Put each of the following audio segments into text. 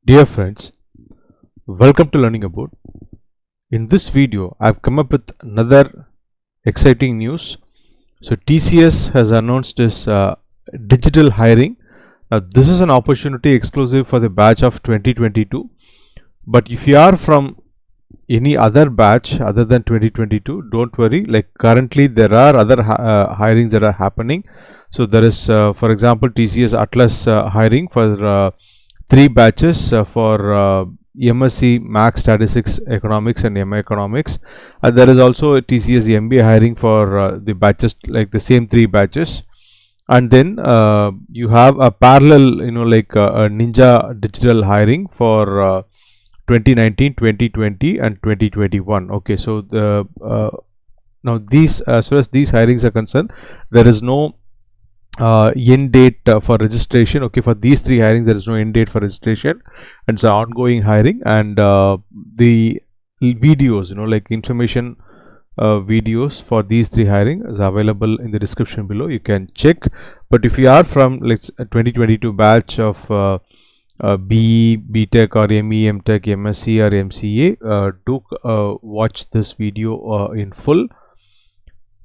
Dear friends, welcome to Learning About. In this video, I've come up with another exciting news. So TCS has announced this digital hiring. Now, this is an opportunity exclusive for the batch of 2022. But if you are from any other batch other than 2022, don't worry. Like currently, there are other hirings that are happening. So there is, for example, TCS Atlas hiring for 3 batches for MSc Max Statistics Economics and MA Economics. There is also a TCS MBA hiring for the batches, like the same 3 batches. And then you have a parallel, a Ninja Digital hiring for 2019, 2020, and 2021. Okay, so the now these, as far as these hirings are concerned, there is no end date for registration. Okay, for these 3 hirings there is no end date for registration, and it's an ongoing hiring. And the videos, like information videos for these 3 hiring is available in the description below. You can check. But if you are from like 2022 batch of BE, BTech or ME, MTech, MSc or MCA, do watch this video in full.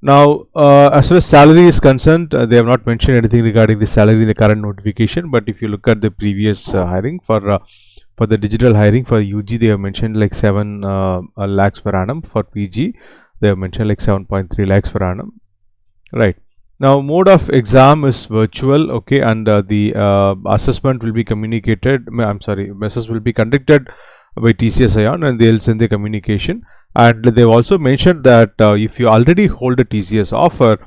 Now, as far as salary is concerned, they have not mentioned anything regarding the salary in the current notification. But if you look at the previous hiring for the digital hiring for UG, they have mentioned like 7 lakhs per annum. For PG, they have mentioned like 7.3 lakhs per annum. Right. Now, mode of exam is virtual. Okay, and the assessment will be communicated. Assessment will be conducted by TCS Ion, and they'll send the communication. And they've also mentioned that if you already hold a TCS offer,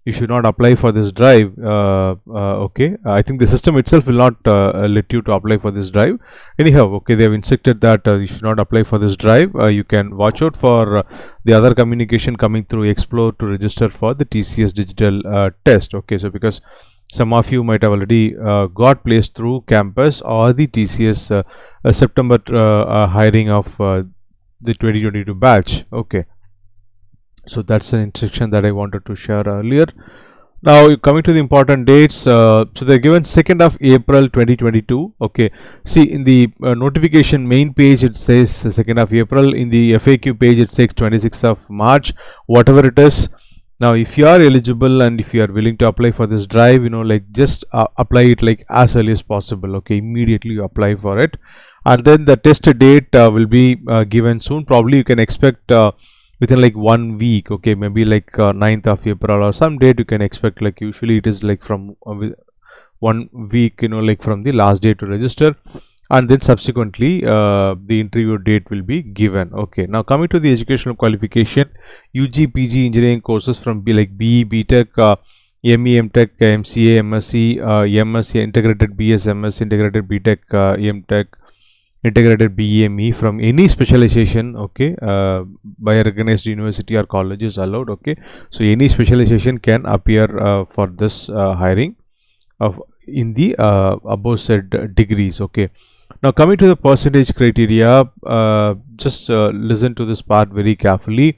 you should not apply for this drive. Okay, I think the system itself will not let you to apply for this drive. Anyhow, okay, they have instructed that you should not apply for this drive. You can watch out for the other communication coming through Explore to register for the TCS digital test. Okay, so because some of you might have already got placed through campus or the TCS September hiring of the 2022 batch. Okay, so that's an instruction that I wanted to share earlier. Now coming to the important dates, so they're given 2nd of April 2022. Okay, see in the notification main page it says 2nd of April. In the FAQ page it says 26th of March, whatever it is. Now if you are eligible and if you are willing to apply for this drive, like just apply it like as early as possible. Okay, immediately you apply for it, and then the test date will be given soon. Probably you can expect within like 1 week. Okay, maybe like 9th of April or some date you can expect. Like usually it is like from 1 week, like from the last day to register, and then subsequently the interview date will be given. Okay, now coming to the educational qualification, UG PG engineering courses from BE, BTech, ME, MTech, MCA, MSc, MSc integrated BS, MS integrated BTech, MTech integrated BEME from any specialization. Okay, by a recognized university or college is allowed. Okay, so any specialization can appear for this hiring of in the above said degrees. Okay, now coming to the percentage criteria, just listen to this part very carefully.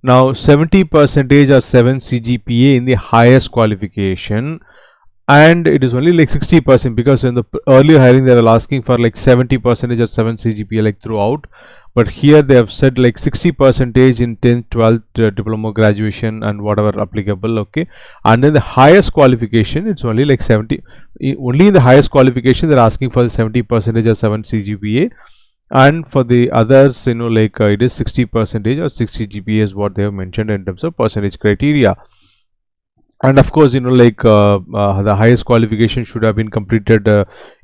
Now 70% or 7 CGPA in the highest qualification, and it is only like 60%, because in the earlier hiring they were asking for like 70% or 7 CGPA like throughout, but here they have said like 60% in 10th 12th diploma graduation and whatever applicable. Okay, and then the highest qualification it's only like 70, only in the highest qualification they're asking for the 70% or 7 CGPA, and for the others like it is 60% or 6 CGPA is what they have mentioned in terms of percentage criteria. And of course, the highest qualification should have been completed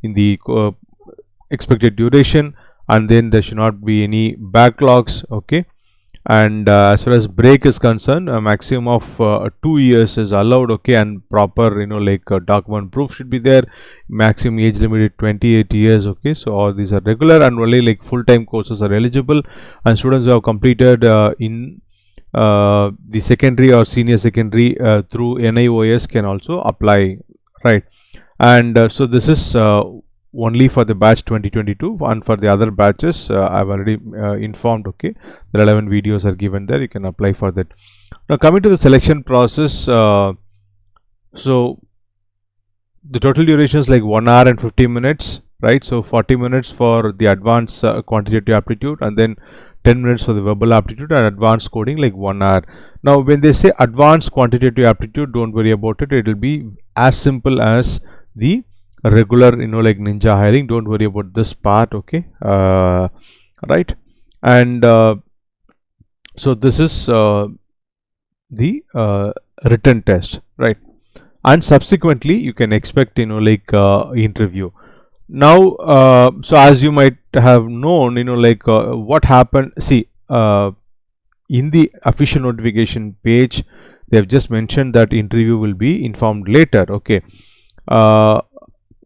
in the expected duration, and then there should not be any backlogs. Okay, and as far as break is concerned, a maximum of 2 years is allowed. Okay, and proper document proof should be there. Maximum age limit is 28 years. Okay, so all these are regular, and only like full-time courses are eligible, and students who have completed in the secondary or senior secondary through NIOS can also apply, right? And so this is only for the batch 2022, and for the other batches I've already informed. Okay, the relevant videos are given there, you can apply for that. Now coming to the selection process, so the total duration is like 1 hour and 50 minutes. right? So 40 minutes for the advanced quantitative aptitude, and then 10 minutes for the verbal aptitude, and advanced coding like 1 hour. Now when they say advanced quantitative aptitude, don't worry about it. It will be as simple as the regular, like ninja hiring. Don't worry about this part, okay? Right. And so this is the written test, right? And subsequently you can expect interview. Now so as you might have known, what happened, see, in the official notification page they have just mentioned that interview will be informed later, okay?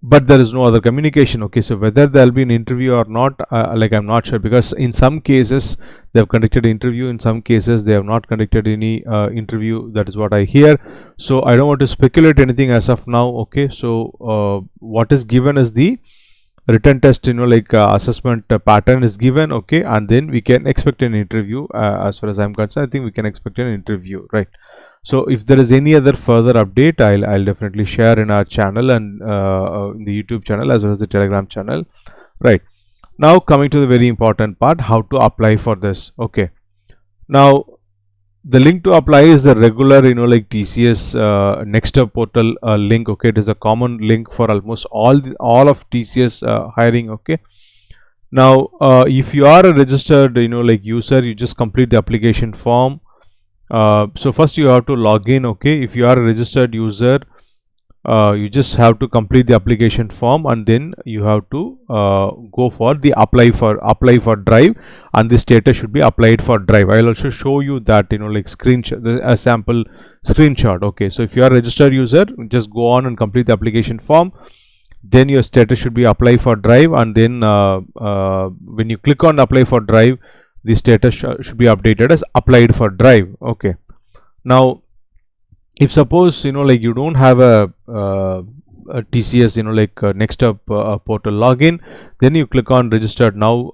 But there is no other communication, okay? So whether there will be an interview or not, I'm not sure, because in some cases they have conducted an interview, in some cases they have not conducted any interview. That is what I hear. So I don't want to speculate anything as of now, okay? So what is given is the written test, assessment pattern is given, okay? And then we can expect an interview. As far as I'm concerned, I think we can expect an interview, right? So if there is any other further update, I'll definitely share in our channel and in the YouTube channel as well as the Telegram channel, right? Now coming to the very important part, how to apply for this, okay? Now the link to apply is the regular, TCS Nextup portal link, okay? It is a common link for almost all of TCS hiring, okay? Now if you are a registered user, you just complete the application form. So first you have to log in, okay? If you are a registered user, you just have to complete the application form, and then you have to go for the apply for drive, and the status should be applied for drive. I will also show you that, screenshot, a sample screenshot, okay? So if you are a registered user, just go on and complete the application form, then your status should be apply for drive, and then when you click on apply for drive, the status should be updated as applied for drive, okay? Now if suppose you don't have a TCS Nextup portal login, then you click on register now,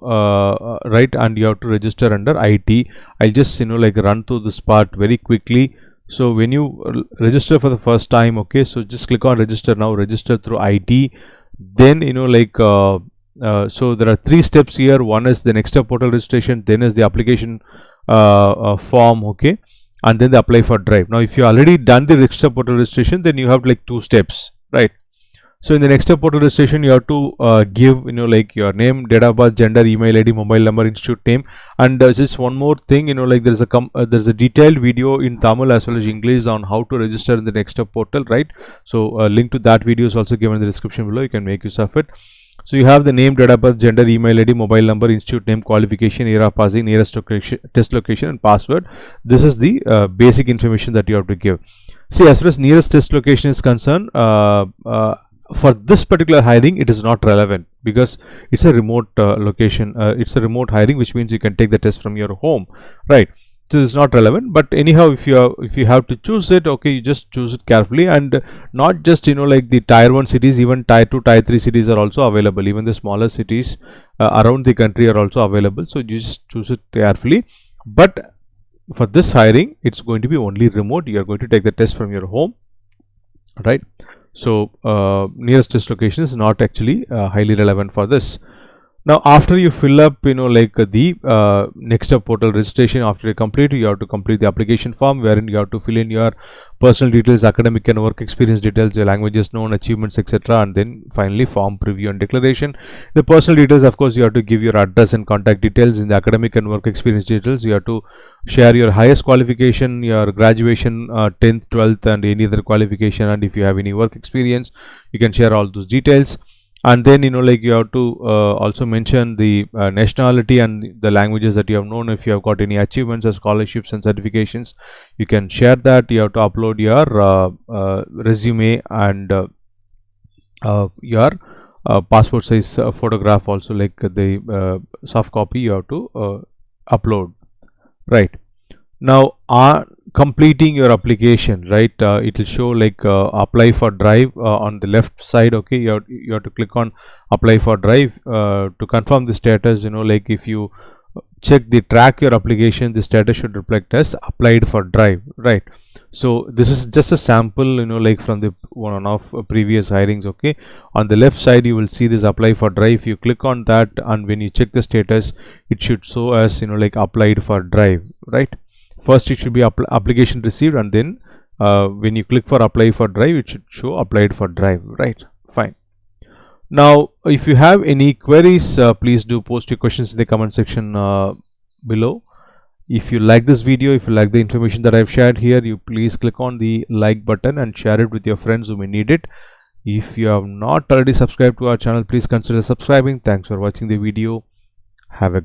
right? And you have to register under IT. I'll just run through this part very quickly. So when you register for the first time, okay, so just click on register now, register through IT. Then so there are 3 steps here. One is the Nextup portal registration, then is the application form, okay, and then the apply for drive. Now if you already done the Nextup portal registration, then you have 2 steps, right? So in the Nextup portal registration, you have to give your name, date of birth, gender, email ID, mobile number, institute name, and just one more thing, there's a detailed video in Tamil as well as English on how to register in the Nextup portal, right? So link to that video is also given in the description below. You can make use of it. So you have the name, date of birth, gender, email ID, mobile number, institute name, qualification, year of passing, nearest test location, and password. This is the basic information that you have to give. See, as far as nearest test location is concerned, for this particular hiring, it is not relevant because it's a remote location. It's a remote hiring, which means you can take the test from your home, right? So it's not relevant. But anyhow, if you have to choose it, okay, you just choose it carefully, and not just the tier 1 cities, even tier 2, tier 3 cities are also available. Even the smaller cities around the country are also available. So you just choose it carefully. But for this hiring, it's going to be only remote. You are going to take the test from your home, right? So nearest test location is not actually highly relevant for this. Now after you fill up the Nextup portal registration, after you complete, you have to complete the application form, wherein you have to fill in your personal details, academic and work experience details, your languages known, achievements, etc., and then finally form preview and declaration. The personal details, of course, you have to give your address and contact details. In the academic and work experience details, you have to share your highest qualification, your graduation, 10th, 12th, and any other qualification, and if you have any work experience, you can share all those details. And then you have to also mention the nationality and the languages that you have known. If you have got any achievements or scholarships and certifications, you can share that. You have to upload your resume and your passport size photograph also, like the soft copy you have to upload, right? Now completing your application, right, it will show apply for drive on the left side, okay? You have to click on apply for drive to confirm the status. If you check the track your application, the status should reflect as applied for drive, right? So this is just a sample, like from the one of previous hirings. Okay, on the left side you will see this apply for drive. If you click on that and when you check the status, it should show as like applied for drive, right? First it should be application received, and then when you click for apply for drive, it should show applied for drive, right? Fine. Now if you have any queries, please do post your questions in the comment section below. If you like this video, if you like the information that I've shared here, you please click on the like button and share it with your friends who may need it. If you have not already subscribed to our channel, please consider subscribing. Thanks for watching the video. Have a